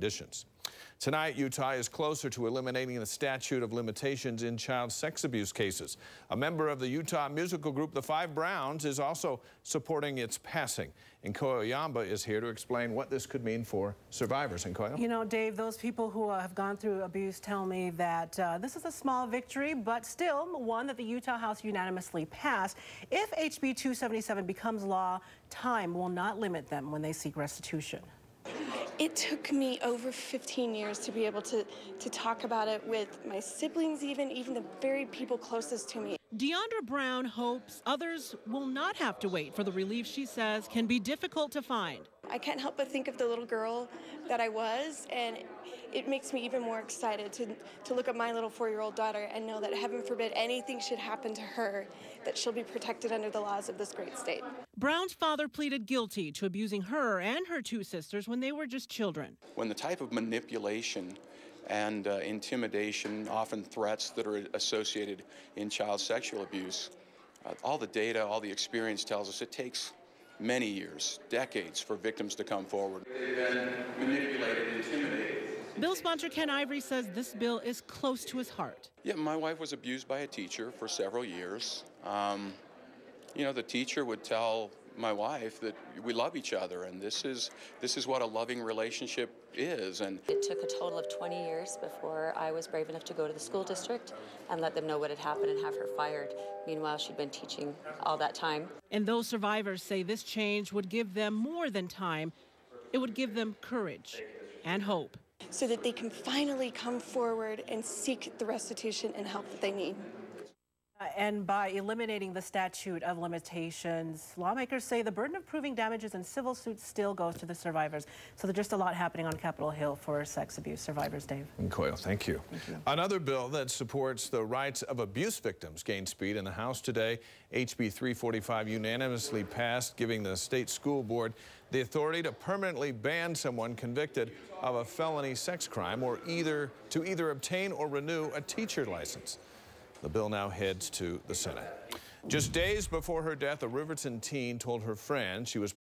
conditions. Tonight, Utah is closer to eliminating the statute of limitations in child sex abuse cases. A member of the Utah musical group, the Five Browns, is also supporting its passing. Nkoyo Yamba is here to explain what this could mean for survivors. Nkoyo? You know, Dave, those people who have gone through abuse tell me that this is a small victory, but still one that the Utah House unanimously passed. If HB 277 becomes law, time will not limit them when they seek restitution. It took me over 15 years to be able to talk about it with my siblings, even the very people closest to me. Deandra Brown hopes others will not have to wait for the relief she says can be difficult to find. I can't help but think of the little girl that I was, and it makes me even more excited to look at my little 4-year-old daughter and know that, heaven forbid, anything should happen to her, that she'll be protected under the laws of this great state. Brown's father pleaded guilty to abusing her and her 2 sisters when they were just children. When the type of manipulation and intimidation, often threats that are associated in child sexual abuse, all the data, all the experience tells us it takes many years, decades, for victims to come forward. They've been manipulated, intimidated. Bill sponsor Ken Ivory says this bill is close to his heart. Yeah, my wife was abused by a teacher for several years. You know, the teacher would tell my wife that we love each other, and this is what a loving relationship is. And it took a total of 20 years before I was brave enough to go to the school district and let them know what had happened and have her fired. Meanwhile, she'd been teaching all that time. And those survivors say this change would give them more than time. It would give them courage and hope, so that they can finally come forward and seek the restitution and help that they need. And by eliminating the statute of limitations, lawmakers say the burden of proving damages in civil suits still goes to the survivors. So there's just a lot happening on Capitol Hill for sex abuse survivors, Dave. Nkoyo, thank you. Another bill that supports the rights of abuse victims gained speed in the House today. HB 345 unanimously passed, giving the state school board the authority to permanently ban someone convicted of a felony sex crime or either obtain or renew a teacher license. The bill now heads to the Senate. Just days before her death, a Riverton teen told her friend she was